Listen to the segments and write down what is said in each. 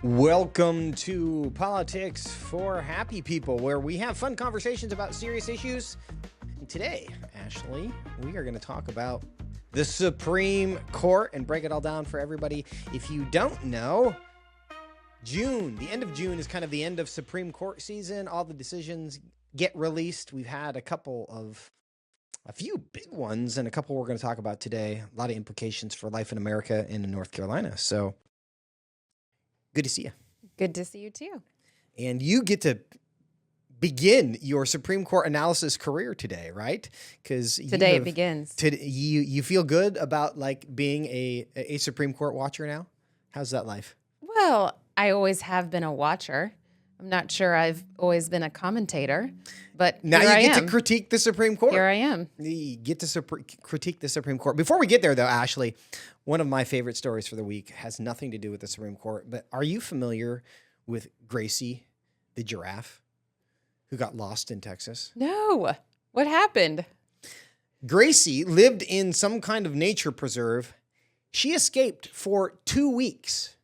Welcome to Politics for Happy People, where we have fun conversations about serious issues. And today, Ashley, we are going to talk about the Supreme Court and break it all down for everybody. If you don't know, the end of June is kind of the end of Supreme Court season. All the decisions get released. We've had a few big ones and a couple we're going to talk about today. A lot of implications for life in America and in North Carolina. So good to see you. Good to see you too. And you get to begin your Supreme Court analysis career today, right? Because today it begins. You feel good about like being a Supreme Court watcher now? How's that life? Well, I always have been a watcher. I'm not sure I've always been a commentator, but now here you get to critique the Supreme Court. Here I am. You get to critique the Supreme Court. Before we get there, though, Ashley, one of my favorite stories for the week has nothing to do with the Supreme Court, but are you familiar with Gracie, the giraffe, who got lost in Texas? No. What happened? Gracie lived in some kind of nature preserve. She escaped for 2 weeks.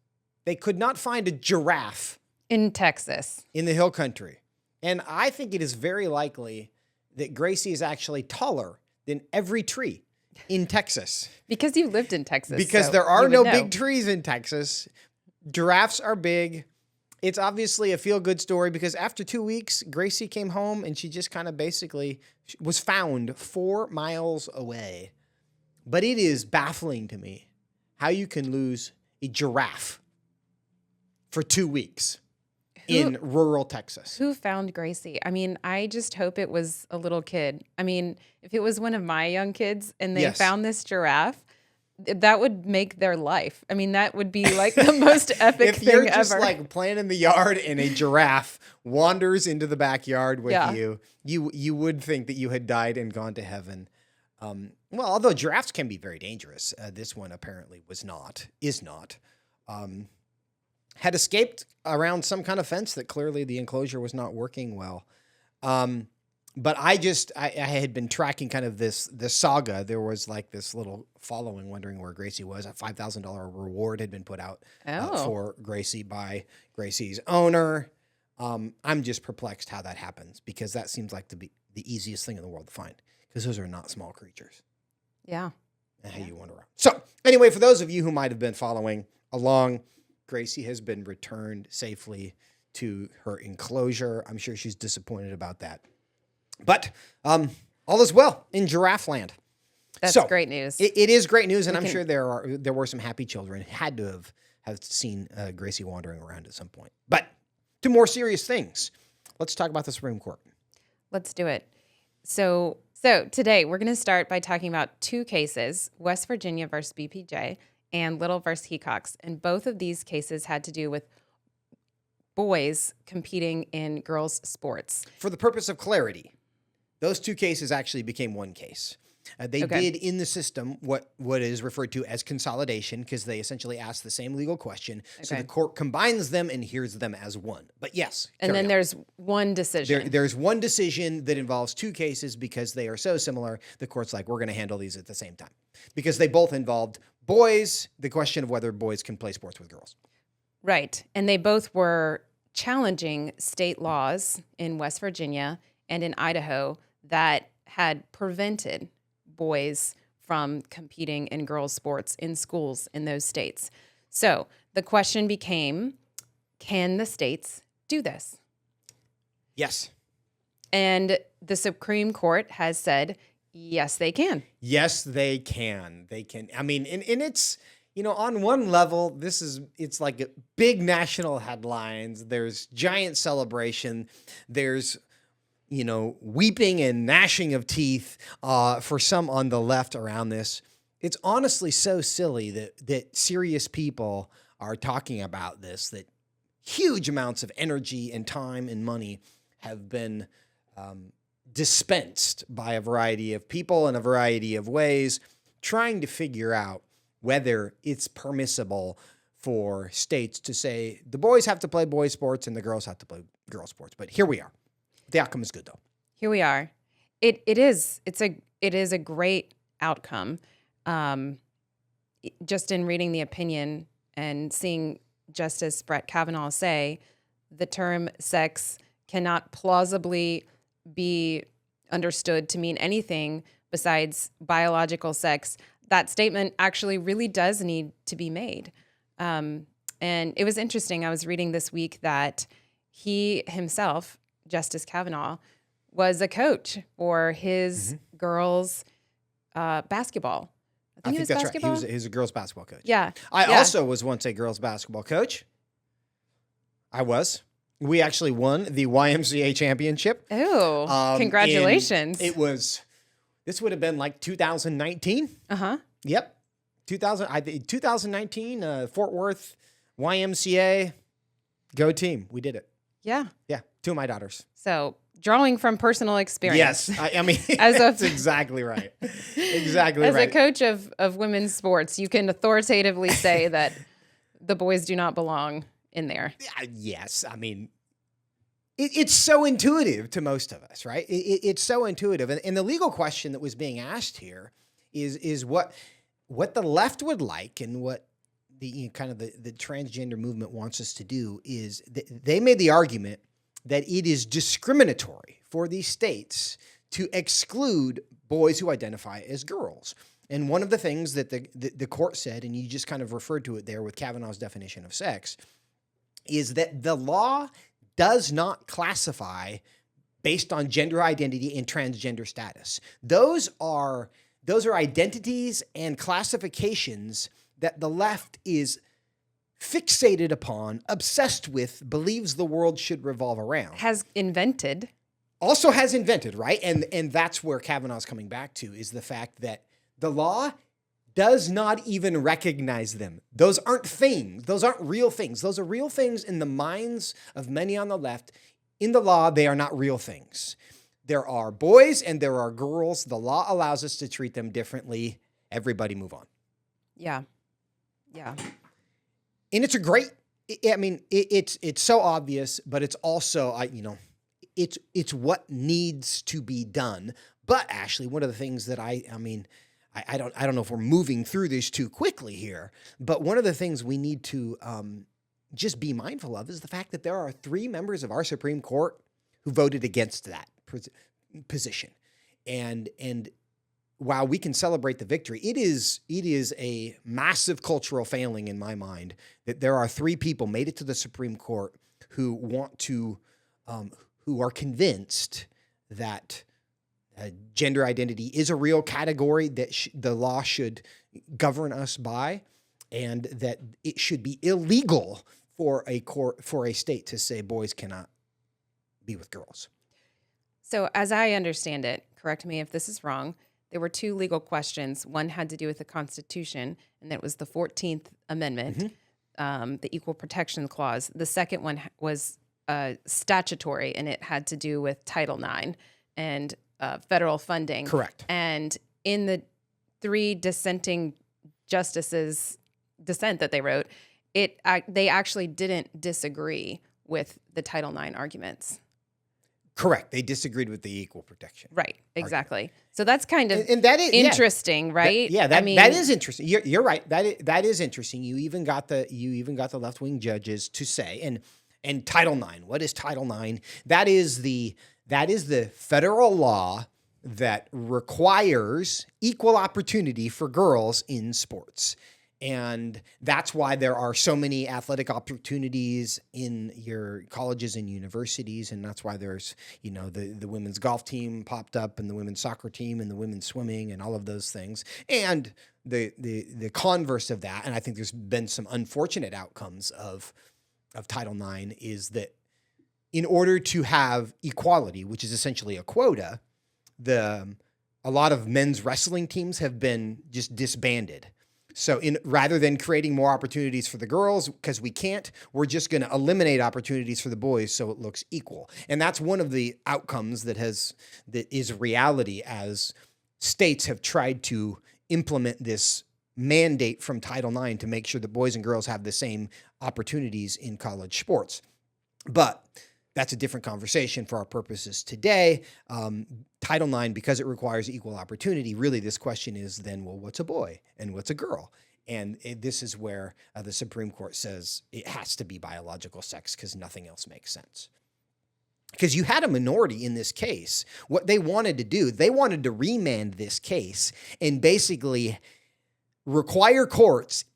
They could not find a giraffe in Texas, in the hill country. And I think it is very likely that Gracie is actually taller than every tree in Texas. Because you lived in Texas. Because so there are no know. big trees in Texas. Giraffes are big. It's obviously a feel-good story because after 2 weeks, Gracie came home and she just kind of basically was found 4 miles away. But it is baffling to me how you can lose a giraffe for 2 weeks in rural Texas. Who found Gracie? I mean, I just hope it was a little kid. I mean, if it was one of my young kids and they found this giraffe, that would make their life. I mean, that would be like the most epic thing ever. If you're just like playing in the yard and a giraffe wanders into the backyard with you would think that you had died and gone to heaven. Well, although giraffes can be very dangerous, this one apparently is not. Had escaped around some kind of fence that clearly the enclosure was not working well. But I had been tracking kind of this saga. There was like this little following wondering where Gracie was. A $5,000 reward had been put out for Gracie by Gracie's owner. I'm just perplexed how that happens because that seems like to be the easiest thing in the world to find because those are not small creatures. Yeah. And how you wander around. So anyway, for those of you who might have been following along, Gracie has been returned safely to her enclosure. I'm sure she's disappointed about that. But all is well in giraffe land. That's great news. It is great news, and I'm sure there were some happy children who had to have seen Gracie wandering around at some point. But to more serious things, let's talk about the Supreme Court. Let's do it. So today we're going to start by talking about 2 cases, West Virginia versus BPJ and Little versus Hecox. And both of these cases had to do with boys competing in girls' sports. For the purpose of clarity, those 2 cases actually became one case. They did in the system what is referred to as consolidation because they essentially asked the same legal question. So the court combines them and hears them as one. But yes. And then there's one decision. There's one decision that involves 2 cases because they are so similar. The court's like, we're going to handle these at the same time because they both involved boys, the question of whether boys can play sports with girls. Right. And they both were challenging state laws in West Virginia and in Idaho that had prevented boys from competing in girls' sports in schools in those states. So the question became, can the states do this? Yes. And the Supreme Court has said, yes, they can. Yes, they can. They can. I mean, and it's, on one level, it's like big national headlines. There's giant celebration. There's, weeping and gnashing of teeth for some on the left around this. It's honestly so silly that serious people are talking about this, that huge amounts of energy and time and money have been dispensed by a variety of people in a variety of ways, trying to figure out whether it's permissible for states to say the boys have to play boys sports and the girls have to play girl sports. But here we are. The outcome is good, though. Here we are. It is a great outcome. Just in reading the opinion and seeing Justice Brett Kavanaugh say, the term sex cannot plausibly be understood to mean anything besides biological sex, that statement actually really does need to be made. And it was interesting. I was reading this week that he himself, Justice Kavanaugh, was a coach for his girls' basketball. I think it was that's basketball. right. He was a girls' basketball coach. Yeah. I also was once a girls' basketball coach. I was. We actually won the YMCA championship. Oh, congratulations. This would have been like 2019. Uh-huh. Yep. 2019, Fort Worth, YMCA, go team. We did it. Yeah. Yeah. 2 of my daughters. So drawing from personal experience. Yes. I mean, As that's exactly right. Exactly As right. a coach of women's sports, you can authoritatively say that the boys do not belong in there. Yes. I mean, it's so intuitive to most of us, right? It's so intuitive. And the legal question that was being asked here is what the left would like, and what the kind of the transgender movement wants us to do is they made the argument that it is discriminatory for these states to exclude boys who identify as girls. And one of the things that the court said, and you just kind of referred to it there with Kavanaugh's definition of sex, is that the law does not classify based on gender identity and transgender status. Those are identities and classifications that the left is fixated upon, obsessed with, believes the world should revolve around. Has invented, right? And that's where Kavanaugh's coming back to, is the fact that the law does not even recognize them. Those aren't things. Those aren't real things. Those are real things in the minds of many on the left. In the law, they are not real things. There are boys and there are girls. The law allows us to treat them differently. Everybody move on. Yeah. Yeah. And it's a great, I mean, it's so obvious, but it's also, it's what needs to be done. But Ashley, one of the things that I don't know if we're moving through this too quickly here, but one of the things we need to just be mindful of is the fact that there are 3 members of our Supreme Court who voted against that position. And while we can celebrate the victory, it is a massive cultural failing in my mind that there are 3 people made it to the Supreme Court who want to, who are convinced that gender identity is a real category that the law should govern us by, and that it should be illegal for a state to say boys cannot be with girls. So as I understand it, correct me if this is wrong, there were 2 legal questions. One had to do with the Constitution, and that was the 14th Amendment, the Equal Protection Clause. The second one was statutory, and it had to do with Title IX and federal funding. Correct. And in the 3 dissenting justices' dissent that they wrote, they actually didn't disagree with the Title IX arguments. Correct. They disagreed with the equal protection. Right. Exactly. Argument. So that's kind of and that is interesting, right? That is interesting. You're right. That is interesting. You even got the left-wing judges to say, and Title IX. What is Title IX? That is the federal law that requires equal opportunity for girls in sports. And that's why there are so many athletic opportunities in your colleges and universities. And that's why there's, the women's golf team popped up, and the women's soccer team, and the women's swimming, and all of those things. And the converse of that, and I think there's been some unfortunate outcomes of Title IX, is that in order to have equality, which is essentially a quota, a lot of men's wrestling teams have been just disbanded. So rather than creating more opportunities for the girls, because we're just going to eliminate opportunities for the boys so it looks equal. And that's one of the outcomes that is reality, as states have tried to implement this mandate from Title IX to make sure that boys and girls have the same opportunities in college sports. But that's a different conversation for our purposes today. Title IX, because it requires equal opportunity, really this question is then, well, what's a boy and what's a girl? And this is where the Supreme Court says it has to be biological sex because nothing else makes sense. Because you had a minority in this case. What they wanted to do, they wanted to remand this case and basically require courts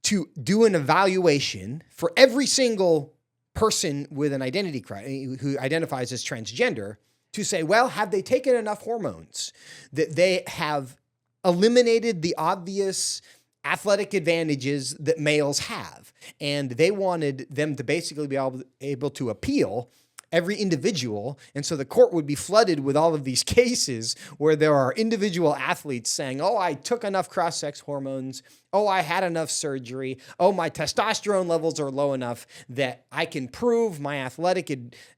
to do an evaluation for every single person with an identity who identifies as transgender to say, well, have they taken enough hormones that they have eliminated the obvious athletic advantages that males have? And they wanted them to basically be able to appeal every individual. And so the court would be flooded with all of these cases where there are individual athletes saying, oh, I took enough cross-sex hormones. Oh, I had enough surgery. Oh, my testosterone levels are low enough that I can prove my athletic,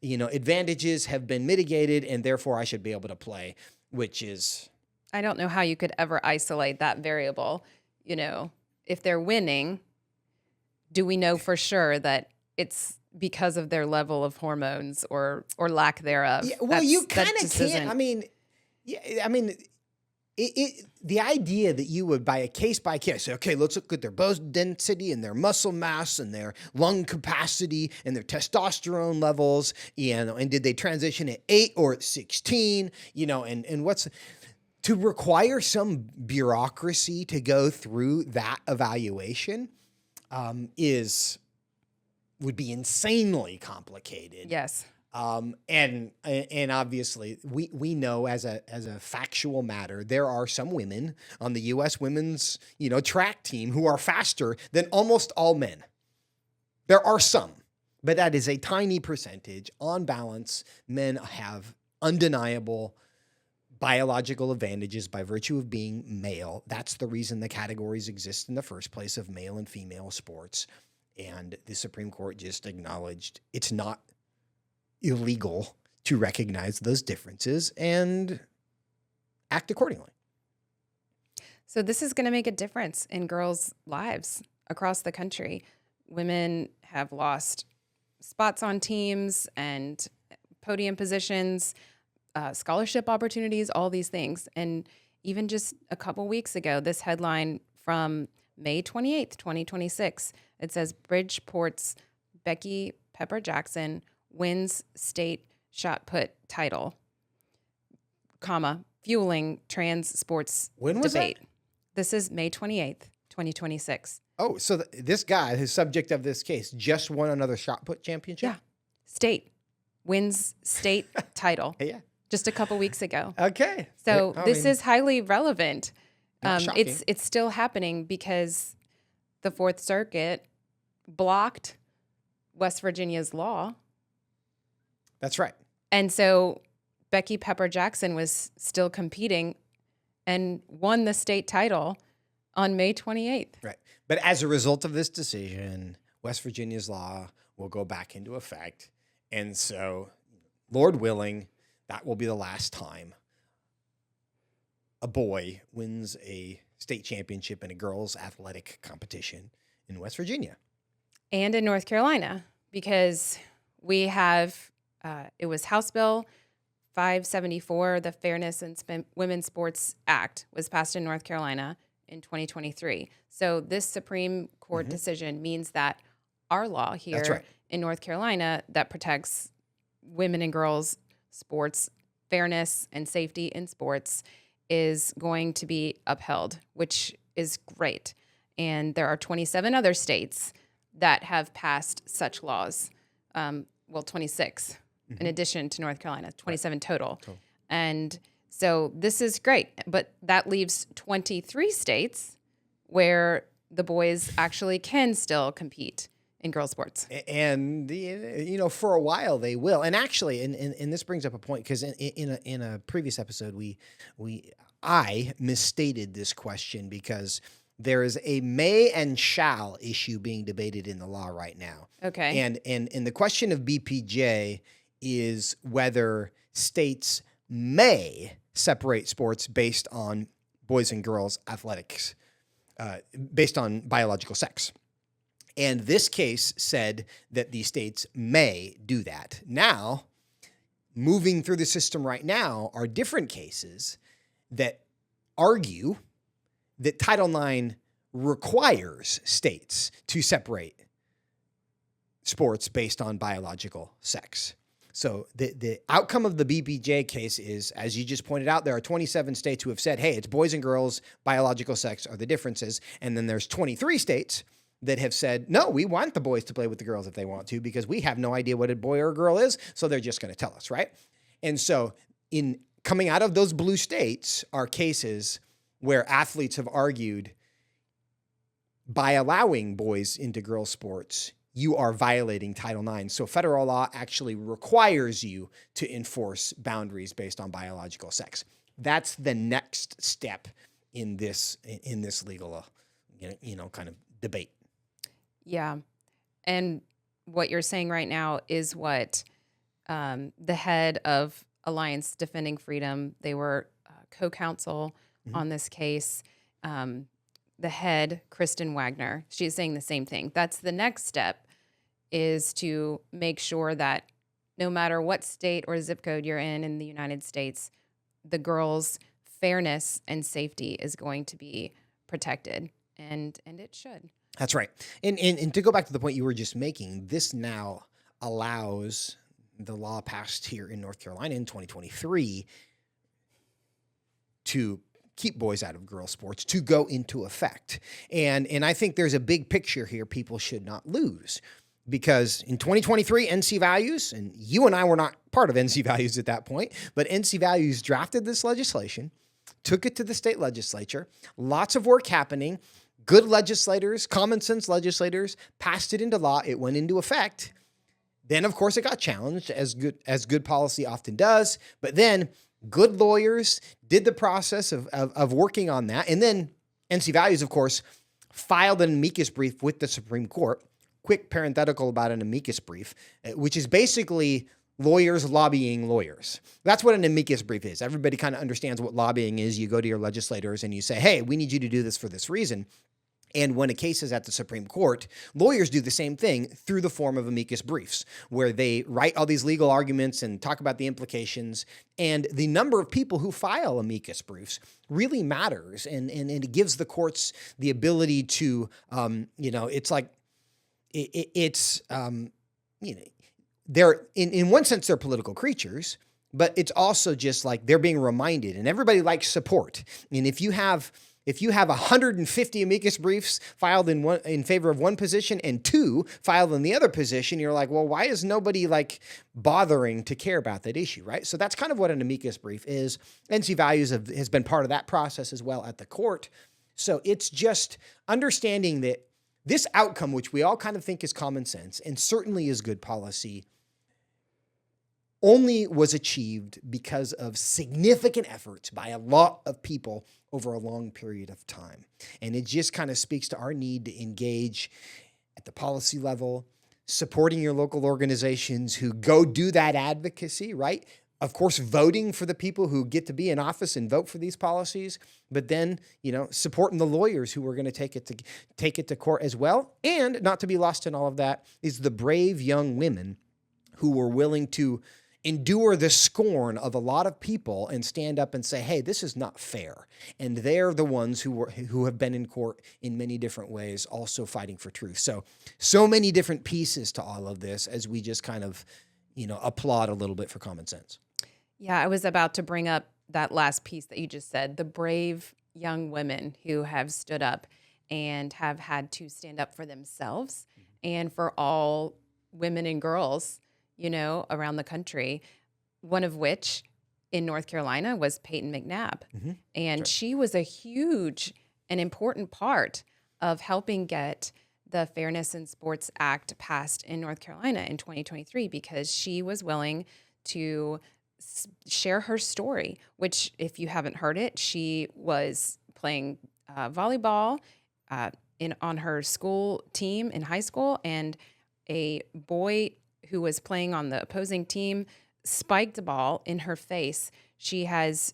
advantages have been mitigated, and therefore I should be able to play, which is... I don't know how you could ever isolate that variable. If they're winning, do we know for sure that it's because of their level of hormones or lack thereof? Yeah, well, you kind of can't. The idea that you would, by case, say, okay, let's look at their bone density and their muscle mass and their lung capacity and their testosterone levels, and did they transition at 8 or at 16, and what's... To require some bureaucracy to go through that evaluation would be insanely complicated. Yes. And obviously we know as a factual matter, there are some women on the U.S. women's, track team who are faster than almost all men. There are some, but that is a tiny percentage. On balance, men have undeniable biological advantages by virtue of being male. That's the reason the categories exist in the first place of male and female sports. And the Supreme Court just acknowledged it's not illegal to recognize those differences and act accordingly. So this is going to make a difference in girls' lives across the country. Women have lost spots on teams and podium positions, scholarship opportunities, all these things. And even just a couple weeks ago, this headline from May 28th, 2026, it says Bridgeport's Becky Pepper Jackson wins state shot put title, fueling trans sports when was debate. That? This is May 28th, 2026. Oh, so this guy, the subject of this case, just won another shot put championship? Yeah. State wins state title. Yeah. Just a couple weeks ago. Okay. So this is highly relevant. Shocking. It's still happening because the Fourth Circuit blocked West Virginia's law. That's right. And so Becky Pepper Jackson was still competing and won the state title on May 28th. Right. But as a result of this decision, West Virginia's law will go back into effect. And so, Lord willing, that will be the last time a boy wins a state championship in a girls' athletic competition in West Virginia. And in North Carolina, because we have, it was House Bill 574, the Fairness in Women's Sports Act, was passed in North Carolina in 2023. So this Supreme Court decision means that our law here in North Carolina that protects women and girls sports, fairness and safety in sports is going to be upheld, which is great. And there are 27 other states that have passed such laws. 26 in addition to North Carolina, 27 total. And so this is great, but that leaves 23 states where the boys actually can still compete in girls' sports. And, for a while they will. And actually, and this brings up a point, because in a previous episode, I misstated this question because there is a may and shall issue being debated in the law right now. Okay. And the question of BPJ is whether states may separate sports based on boys and girls athletics, based on biological sex. And this case said that the states may do that. Now, moving through the system right now are different cases that argue that Title IX requires states to separate sports based on biological sex. So the outcome of the BBJ case is, as you just pointed out, there are 27 states who have said, hey, it's boys and girls, biological sex are the differences. And then there's 23 states that have said, no, we want the boys to play with the girls if they want to, because we have no idea what a boy or a girl is, so they're just going to tell us, right? And so in coming out of those blue states are cases where athletes have argued, by allowing boys into girls' sports, you are violating Title IX. So federal law actually requires you to enforce boundaries based on biological sex. That's the next step in this legal, kind of debate. Yeah. And what you're saying right now is what the head of Alliance Defending Freedom, they were co-counsel on this case. The head, Kristen Wagner, she's saying the same thing. That's the next step, is to make sure that no matter what state or zip code you're in the United States, the girls' fairness and safety is going to be protected, and it should. That's right. And to go back to the point you were just making, this now allows the law passed here in North Carolina in 2023 to keep boys out of girls' sports to go into effect. And I think there's a big picture here people should not lose. Because in 2023, NC Values, and you and I were not part of NC Values at that point, but NC Values drafted this legislation, took it to the state legislature, lots of work happening, good legislators, common sense legislators, passed it into law, it went into effect. Then, of course, it got challenged, as good policy often does, but then good lawyers did the process of working on that, and then NC Values, of course, filed an amicus brief with the Supreme Court. Quick parenthetical about an amicus brief, which is basically lawyers lobbying lawyers. That's what an amicus brief is. Everybody kind of understands what lobbying is. You go to your legislators and you say, hey, we need you to do this for this reason. And when a case is at the Supreme Court, lawyers do the same thing through the form of amicus briefs, where they write all these legal arguments and talk about the implications. And the number of people who file amicus briefs really matters. And it gives the courts the ability to, it's like, they're in one sense, they're political creatures, but it's also just like they're being reminded, and everybody likes support. And if you have 150 amicus briefs filed in favor of one position and 2 filed in the other position, you're like, well, why is nobody bothering to care about that issue, right? So that's kind of what an amicus brief is. NC Values has been part of that process as well at the court. So it's just understanding that this outcome, which we all kind of think is common sense and certainly is good policy, only was achieved because of significant efforts by a lot of people over a long period of time. And it just kind of speaks to our need to engage at the policy level, supporting your local organizations who go do that advocacy, right? Of course, voting for the people who get to be in office and vote for these policies, but then, supporting the lawyers who are going to take it to court as well. And not to be lost in all of that is the brave young women who were willing to endure the scorn of a lot of people and stand up and say, hey, this is not fair. And they're the ones who have been in court in many different ways, also fighting for truth. So many different pieces to all of this as we just kind of, applaud a little bit for common sense. Yeah, I was about to bring up that last piece that you just said, the brave young women who have stood up and have had to stand up for themselves and for all women and girls, around the country, one of which in North Carolina was Peyton McNabb. Mm-hmm. And she was a huge and important part of helping get the Fairness in Sports Act passed in North Carolina in 2023, because she was willing to share her story, which, if you haven't heard it, she was playing volleyball on her school team in high school, and a boy who was playing on the opposing team spiked a ball in her face. She has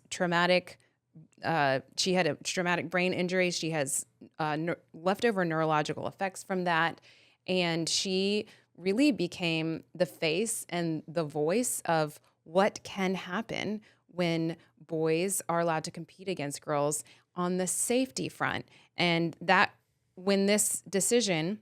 she had a traumatic brain injury. She has leftover neurological effects from that. And she really became the face and the voice of what can happen when boys are allowed to compete against girls on the safety front. And that when this decision,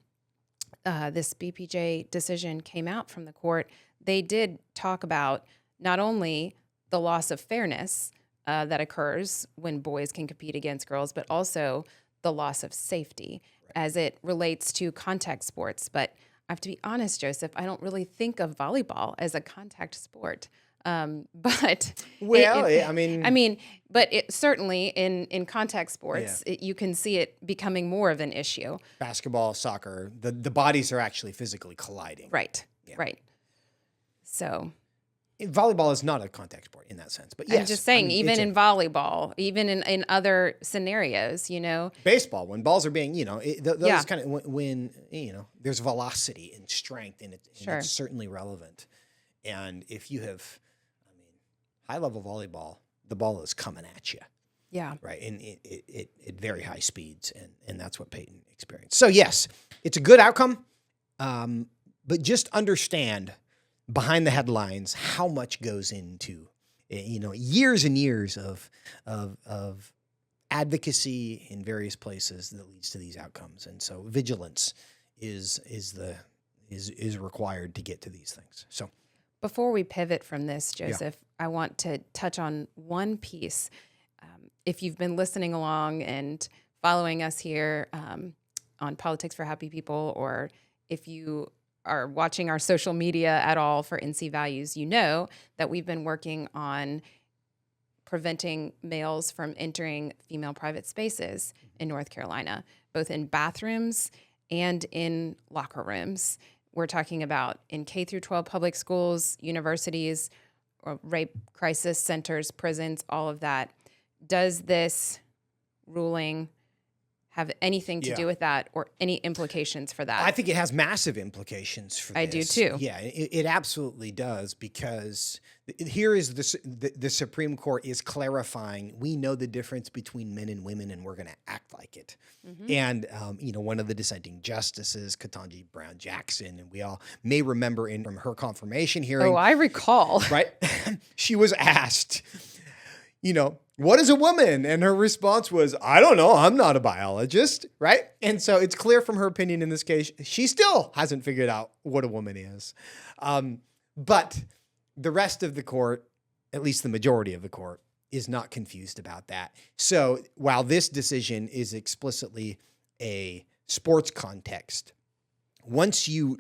this BPJ decision came out from the court, they did talk about not only the loss of fairness that occurs when boys can compete against girls, but also the loss of safety as it relates to contact sports. But I have to be honest, Joseph, I don't really think of volleyball as a contact sport. But but it certainly in contact sports, you can see it becoming more of an issue. Basketball, soccer, the bodies are actually physically colliding. Right. Yeah. Right. So volleyball is not a contact sport in that sense, but yes. I'm just saying, even in volleyball, even in other scenarios, baseball, when balls are being, those kind of when there's velocity and strength in it, and it's certainly relevant. And if you have, high level volleyball, the ball is coming at you. Yeah. Right. And it at very high speeds. And that's what Peyton experienced. So yes, it's a good outcome. But just understand behind the headlines how much goes into, years and years of advocacy in various places that leads to these outcomes. And so vigilance is required to get to these things. So before we pivot from this, Joseph, I want to touch on one piece. If you've been listening along and following us here on Politics for Happy People, or if you are watching our social media at all for NC Values, you know that we've been working on preventing males from entering female private spaces in North Carolina, both in bathrooms and in locker rooms. We're talking about in K through 12 public schools, universities, or rape crisis centers, prisons, all of that. Does this ruling have anything to do with that, or any implications for that? I think it has massive implications for this. I do too. Yeah, it absolutely does, because here is the Supreme Court is clarifying, we know the difference between men and women, and we're going to act like it. Mm-hmm. And, one of the dissenting justices, Ketanji Brown Jackson, and we all may remember from her confirmation hearing. Oh, I recall. Right? She was asked, what is a woman? And her response was, I don't know. I'm not a biologist. Right? And so it's clear from her opinion in this case, she still hasn't figured out what a woman is. But the rest of the court, at least the majority of the court, is not confused about that. So while this decision is explicitly a sports context, once you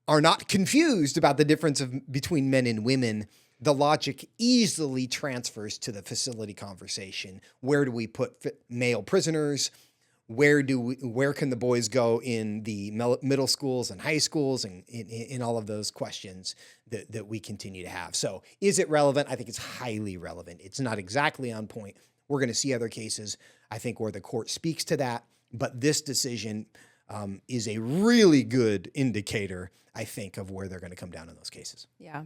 are not confused about the difference between men and women, the logic easily transfers to the facility conversation. Where do we put male prisoners? Where can the boys go in the middle schools and high schools, and in all of those questions that we continue to have. So is it relevant? I think it's highly relevant. It's not exactly on point. We're going to see other cases, I think, where the court speaks to that. But this decision is a really good indicator, I think, of where they're going to come down in those cases. Yeah.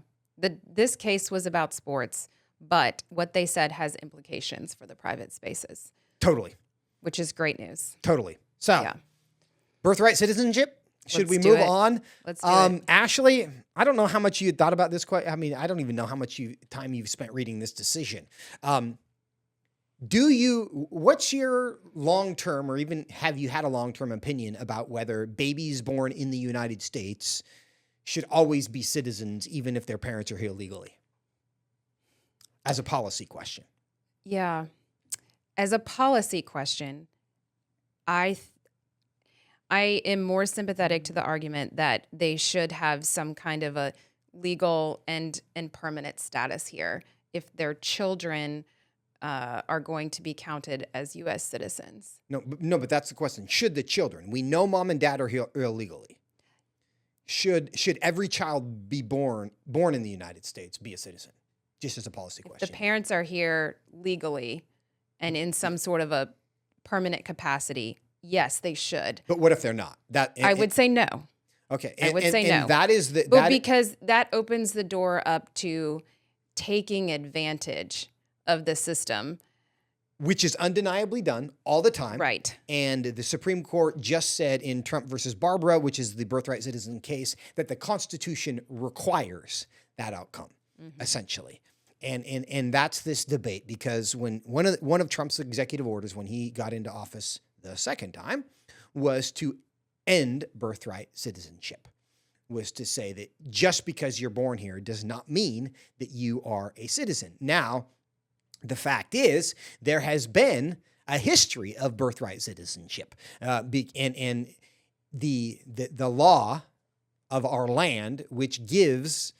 This case was about sports, but what they said has implications for the private spaces. Totally. Which is great news. Totally. So, birthright citizenship. Should we move on? Let's do it. Ashley, I don't know how much you thought about this. I don't even know how much time you've spent reading this decision. What's your long-term, or even have you had a long-term opinion about whether babies born in the United States should always be citizens, even if their parents are here legally? As a policy question. Yeah. As a policy question, I am more sympathetic to the argument that they should have some kind of a legal and permanent status here if their children are going to be counted as U.S. citizens. No, but that's the question. Should the children? We know mom and dad are here illegally. Should every child be born in the United States be a citizen? Just as a policy question. If the parents are here legally and in some sort of a permanent capacity, yes, they should. But what if they're not? I would say no. Okay. I would say no. That is because that opens the door up to taking advantage of the system. Which is undeniably done all the time. Right. And the Supreme Court just said in Trump versus Barbara, which is the birthright citizen case, that the Constitution requires that outcome, essentially. And that's this debate, because when one of Trump's executive orders, when he got into office the second time, was to end birthright citizenship, was to say that just because you're born here does not mean that you are a citizen. Now, the fact is, there has been a history of birthright citizenship, and the law of our land, which gives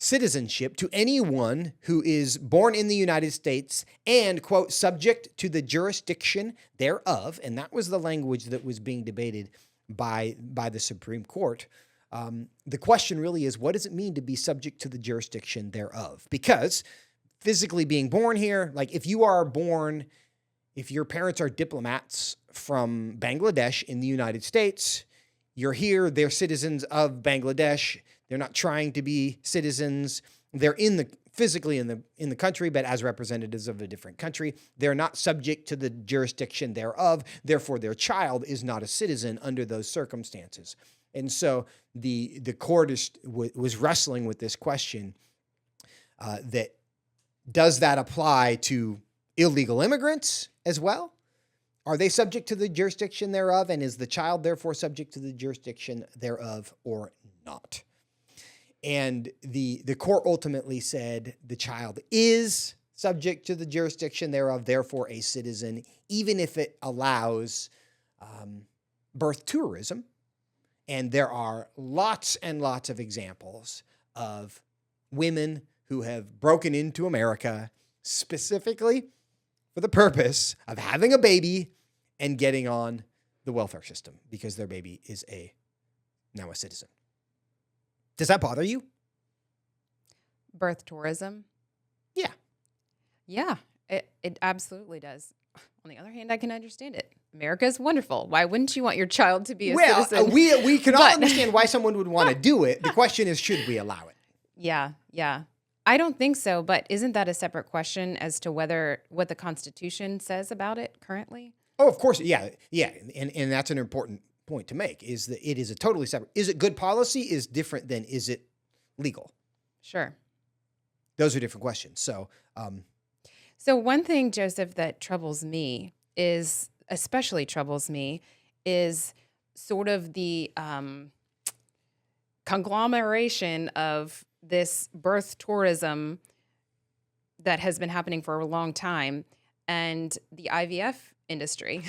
citizenship to anyone who is born in the United States and, quote, subject to the jurisdiction thereof. And that was the language that was being debated by the Supreme Court. The question really is, what does it mean to be subject to the jurisdiction thereof? Because physically being born here, like if your parents are diplomats from Bangladesh in the United States, you're here, they're citizens of Bangladesh. They're not trying to be citizens. They're physically in the country, but as representatives of a different country. They're not subject to the jurisdiction thereof. Therefore, their child is not a citizen under those circumstances. And so the court was wrestling with this question that does that apply to illegal immigrants as well? Are they subject to the jurisdiction thereof? And is the child therefore subject to the jurisdiction thereof or not? And the court ultimately said the child is subject to the jurisdiction thereof, therefore a citizen, even if it allows birth tourism. And there are lots and lots of examples of women who have broken into America specifically for the purpose of having a baby and getting on the welfare system because their baby is now a citizen. Does that bother you? Birth tourism? Yeah. Yeah, it absolutely does. On the other hand, I can understand it. America is wonderful. Why wouldn't you want your child to be a citizen? We can all understand why someone would want to do it. The question is, should we allow it? Yeah. I don't think so, but isn't that a separate question as to what the Constitution says about it currently? Oh, of course. Yeah. And that's an important point to make, is that it is a totally separate. Is it good policy is different than is it legal? Sure. Those are different questions. So one thing, Joseph, that especially troubles me is sort of the conglomeration of this birth tourism that has been happening for a long time and the IVF industry.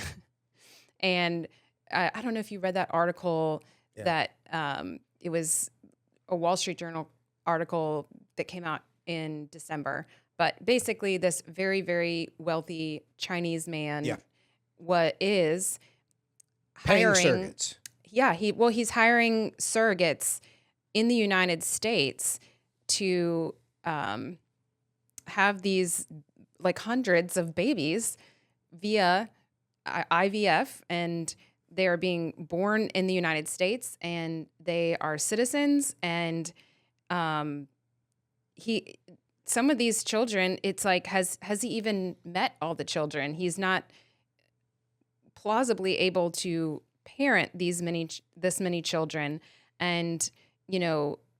And I don't know if you read that article that it was a Wall Street Journal article that came out in December. But basically, this very, very wealthy Chinese man is paying hiring surrogates. Yeah, he's hiring surrogates in the United States to have these like hundreds of babies via IVF, and they are being born in the United States, and they are citizens. And some of these children, it's like, has he even met all the children? He's not plausibly able to parent this many children. And,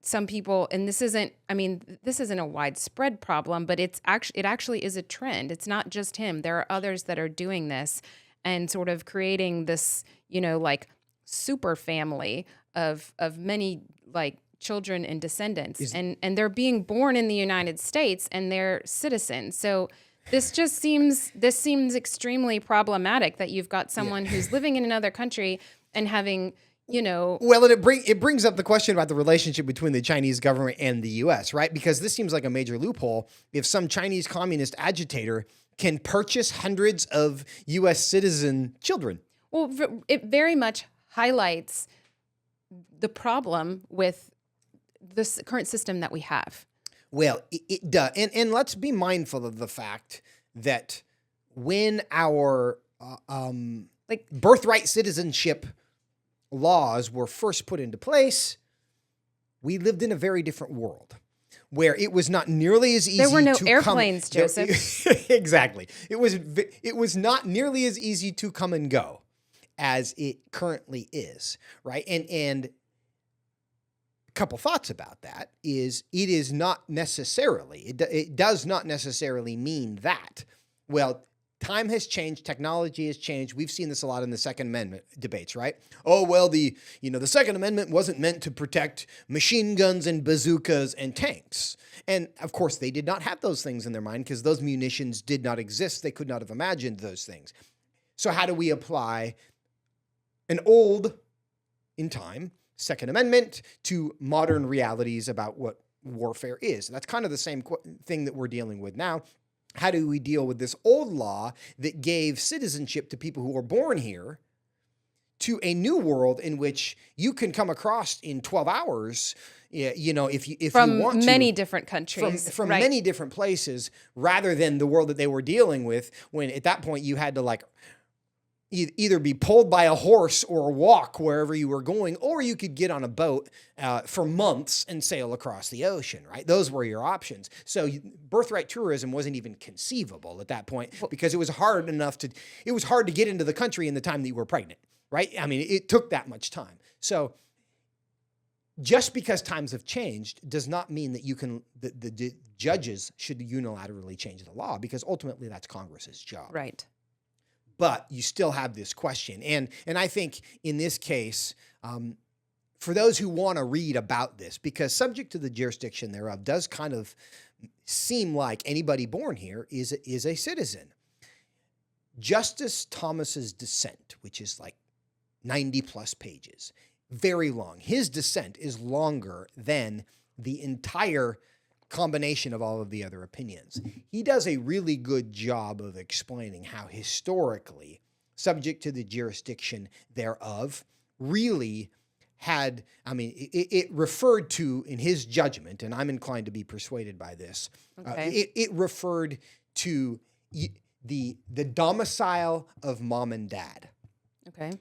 some people, and this isn't a widespread problem, but it actually is a trend. It's not just him. There are others that are doing this and sort of creating this, like super family of many like children and descendants, and they're being born in the United States and they're citizens. So this seems extremely problematic that you've got someone who's living in another country and having, Well, and it brings up the question about the relationship between the Chinese government and the U.S., right? Because this seems like a major loophole. If some Chinese communist agitator can purchase hundreds of U.S. citizen children. Well, it very much highlights the problem with this current system that we have. Well, it does. And let's be mindful of the fact that when our birthright citizenship laws were first put into place, we lived in a very different world where it was not nearly as easy. There were no airplanes, Joseph. Exactly. It was not nearly as easy to come and go as it currently is, right? And a couple thoughts about that is it is not necessarily, it does not necessarily mean that, well, time has changed, technology has changed. We've seen this a lot in the Second Amendment debates, right? Oh, well, the Second Amendment wasn't meant to protect machine guns and bazookas and tanks. And of course, they did not have those things in their mind because those munitions did not exist. They could not have imagined those things. So how do we apply an old, in time, Second Amendment to modern realities about what warfare is? That's kind of the same thing that we're dealing with now. How do we deal with this old law that gave citizenship to people who were born here to a new world in which you can come across in 12 hours, if you want to, many different countries, from right. many different places, rather than the world that they were dealing with when at that point you had to either be pulled by a horse or walk wherever you were going, or you could get on a boat for months and sail across the ocean, right? Those were your options. So birthright tourism wasn't even conceivable at that point because it was hard to get into the country in the time that you were pregnant, right? I mean, it took that much time. So just because times have changed does not mean that the judges should unilaterally change the law, because ultimately that's Congress's job. Right. But you still have this question. And I think in this case, for those who want to read about this, because subject to the jurisdiction thereof does kind of seem like anybody born here is a citizen. Justice Thomas's dissent, which is like 90 plus pages, very long. His dissent is longer than the entire combination of all of the other opinions. He does a really good job of explaining how historically, subject to the jurisdiction thereof, really had, it referred to, in his judgment, and I'm inclined to be persuaded by this, it referred to the domicile of mom and dad,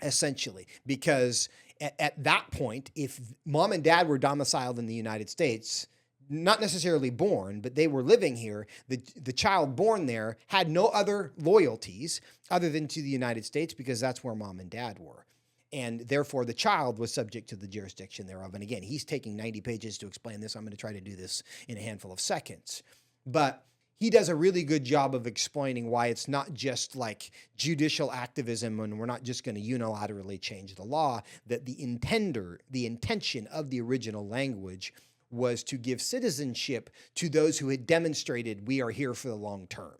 essentially, because at that point, if mom and dad were domiciled in the United States, not necessarily born, but they were living here, the child born there had no other loyalties other than to the United States, because that's where mom and dad were. And therefore, the child was subject to the jurisdiction thereof. And again, he's taking 90 pages to explain this. I'm going to try to do this in a handful of seconds. But he does a really good job of explaining why it's not just like judicial activism and we're not just going to unilaterally change the law, that the intention of the original language was to give citizenship to those who had demonstrated we are here for the long term.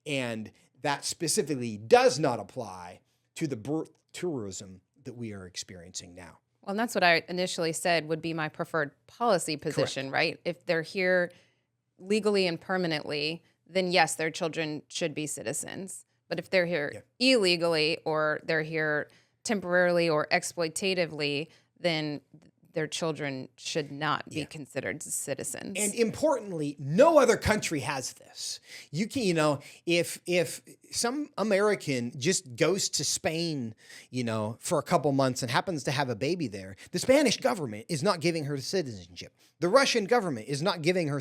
And that specifically does not apply to the birth tourism that we are experiencing now. Well, and that's what I initially said would be my preferred policy position, Correct. Right? If they're here legally and permanently, then yes, their children should be citizens. But if they're here illegally, or they're here temporarily or exploitatively, then their children should not be considered citizens. And importantly, no other country has this. You can, if some American just goes to Spain, for a couple months and happens to have a baby there, the Spanish government is not giving her citizenship. The Russian government is not giving her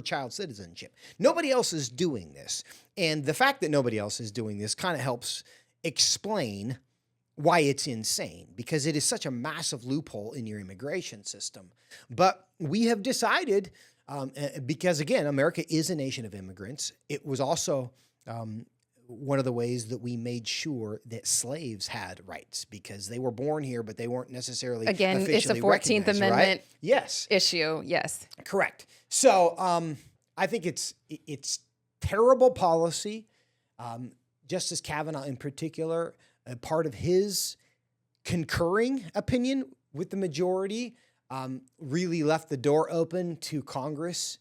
child citizenship. Nobody else is doing this. And the fact that nobody else is doing this kind of helps explain why it's insane, because it is such a massive loophole in your immigration system. But we have decided, because again, America is a nation of immigrants. It was also one of the ways that we made sure that slaves had rights, because they were born here, but they weren't necessarily Again, it's a 14th Amendment right? Yes. issue. Yes. Correct. So I think it's terrible policy. Justice Kavanaugh in particular, a part of his concurring opinion with the majority, really left the door open to Congress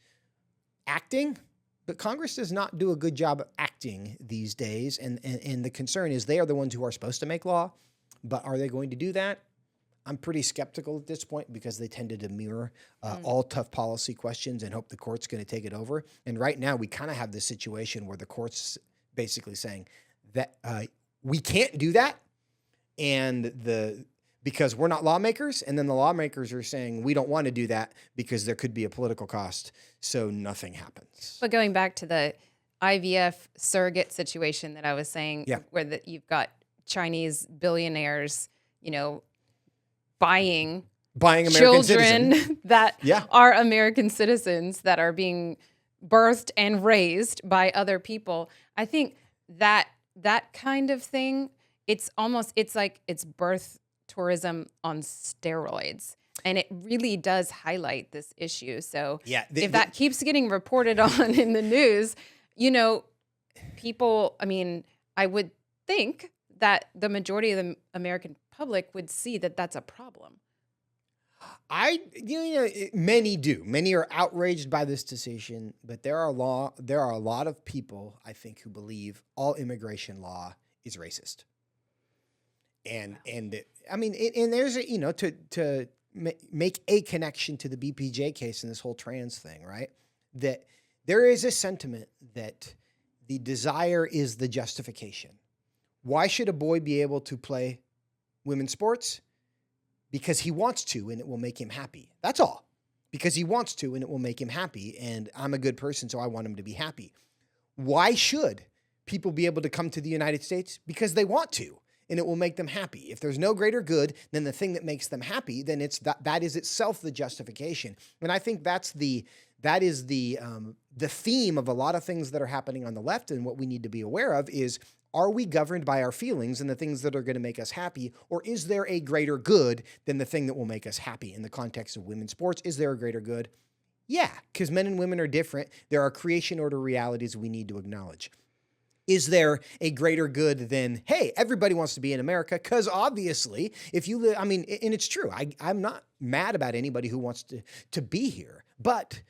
acting. But Congress does not do a good job of acting these days. And the concern is they are the ones who are supposed to make law. But are they going to do that? I'm pretty skeptical at this point, because they tend to demur all tough policy questions and hope the court's going to take it over. And right now we kind of have this situation where the court's basically saying that we can't do that, and because we're not lawmakers, and then the lawmakers are saying we don't want to do that because there could be a political cost, so nothing happens. But going back to the IVF surrogate situation that I was saying, where you've got Chinese billionaires, buying American children that are American citizens that are being birthed and raised by other people. I think that kind of thing, it's like it's birth tourism on steroids. And it really does highlight this issue. So Yeah, if that keeps getting reported on in the news, people, I mean, I would think that the majority of the American public would see that that's a problem. Many do. Many are outraged by this decision, but there are a lot of people, I think, who believe all immigration law is racist. And I mean, and there's to make a connection to the BPJ case and this whole trans thing, right? That there is a sentiment that the desire is the justification. Why should a boy be able to play women's sports? Because he wants to, and it will make him happy. That's all. Because he wants to, and it will make him happy. And I'm a good person, so I want him to be happy. Why should people be able to come to the United States? Because they want to, and it will make them happy. If there's no greater good than the thing that makes them happy, then that is itself the justification. And I think that is the theme of a lot of things that are happening on the left. And what we need to be aware of is, are we governed by our feelings and the things that are going to make us happy? Or is there a greater good than the thing that will make us happy? In the context of women's sports, is there a greater good? Yeah, because men and women are different. There are creation order realities we need to acknowledge. Is there a greater good than, hey, everybody wants to be in America? Because obviously, if you live, I mean, and it's true. I'm not mad about anybody who wants to be here. But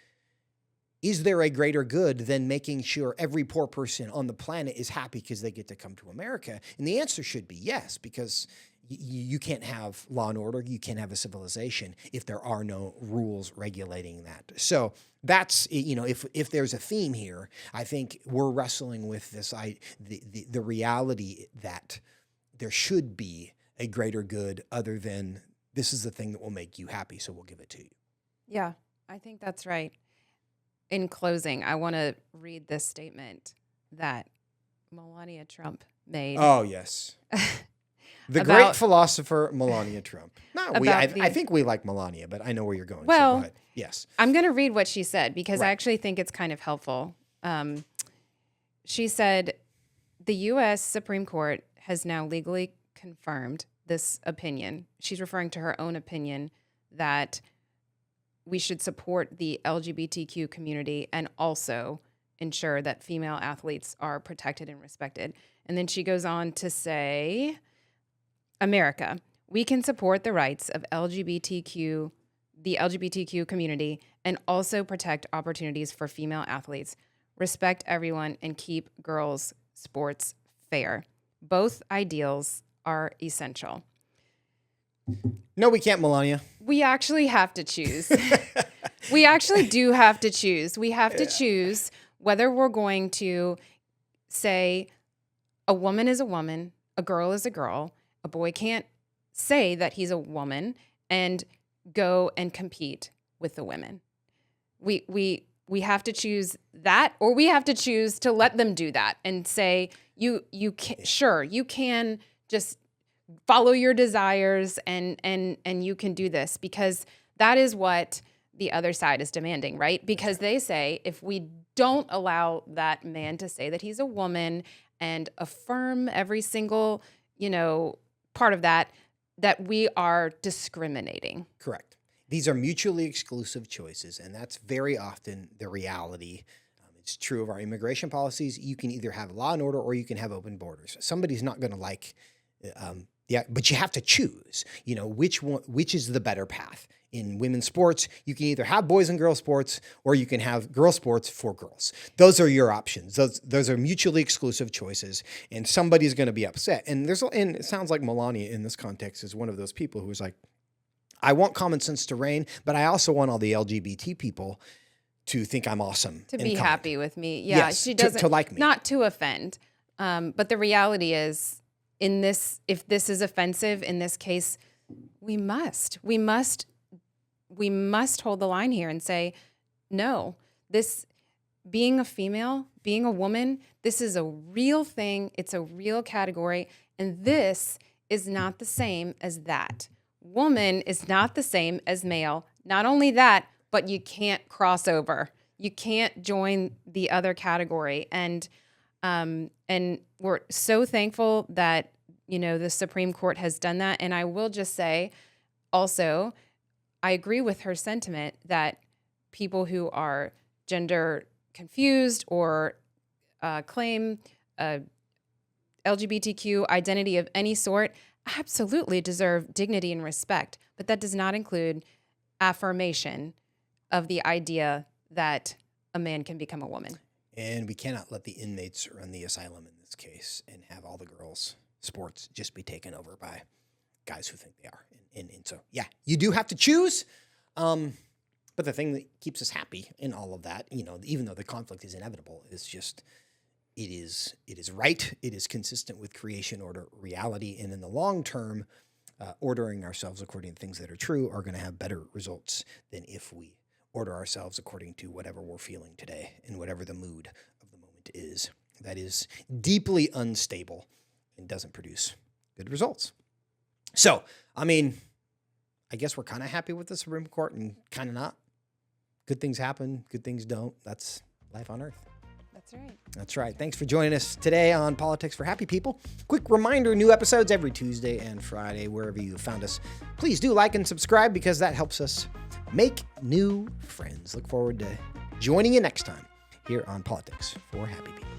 is there a greater good than making sure every poor person on the planet is happy because they get to come to America? And the answer should be yes, because you can't have law and order, you can't have a civilization if there are no rules regulating that. So that's, if there's a theme here, I think we're wrestling with this, the reality that there should be a greater good other than this is the thing that will make you happy, so we'll give it to you. Yeah, I think that's right. In closing, I want to read this statement that Melania Trump made. Oh, yes. The great philosopher, Melania Trump. I think we like Melania, but I know where you're going. Well, so go ahead. Yes. I'm going to read what she said because I actually think it's kind of helpful. She said, the U.S. Supreme Court has now legally confirmed this opinion. She's referring to her own opinion that we should support the LGBTQ community and also ensure that female athletes are protected and respected. And then she goes on to say, America, we can support the rights of the LGBTQ community and also protect opportunities for female athletes, respect everyone, and keep girls' sports fair. Both ideals are essential. No, we can't, Melania. We actually have to choose. We actually do have to choose. We have to choose whether we're going to say a woman is a woman, a girl is a girl. A boy can't say that he's a woman and go and compete with the women. We have to choose that, or we have to choose to let them do that and say you can just follow your desires and you can do this, because that is what the other side is demanding, right? Because they say if we don't allow that man to say that he's a woman and affirm every single, part of that we are discriminating. Correct. These are mutually exclusive choices, and that's very often the reality. It's true of our immigration policies. You can either have law and order or you can have open borders. Somebody's not going to like but you have to choose, which is the better path. In women's sports, you can either have boys and girls sports or you can have girl sports for girls. Those are your options. Those are mutually exclusive choices, and somebody's going to be upset. And it sounds like Melania in this context is one of those people who's like, I want common sense to reign, but I also want all the LGBT people to think I'm awesome. To be happy with me. Yeah, yes, she doesn't, to like me. Not to offend. But the reality is, if this is offensive in this case, we must hold the line here and say, no, this being a female, being a woman, this is a real thing. It's a real category. And this is not the same as that. Woman is not the same as male. Not only that, but you can't cross over. You can't join the other category. And And we're so thankful that, the Supreme Court has done that. And I will just say also, I agree with her sentiment that people who are gender confused or claim LGBTQ identity of any sort absolutely deserve dignity and respect. But that does not include affirmation of the idea that a man can become a woman. And we cannot let the inmates run the asylum in this case and have all the girls' sports just be taken over by guys who think they are. And so, yeah, you do have to choose. But the thing that keeps us happy in all of that, even though the conflict is inevitable, is just it is right. It is consistent with creation order reality. And in the long term, ordering ourselves according to things that are true are going to have better results than if we order ourselves according to whatever we're feeling today and whatever the mood of the moment is. That is deeply unstable and doesn't produce good results. So, I guess we're kind of happy with the Supreme Court and kind of not. Good things happen, good things don't. That's life on earth. That's right. That's right. Thanks for joining us today on Politics for Happy People. Quick reminder, new episodes every Tuesday and Friday, wherever you found us. Please do like and subscribe because that helps us make new friends. Look forward to joining you next time here on Politics for Happy People.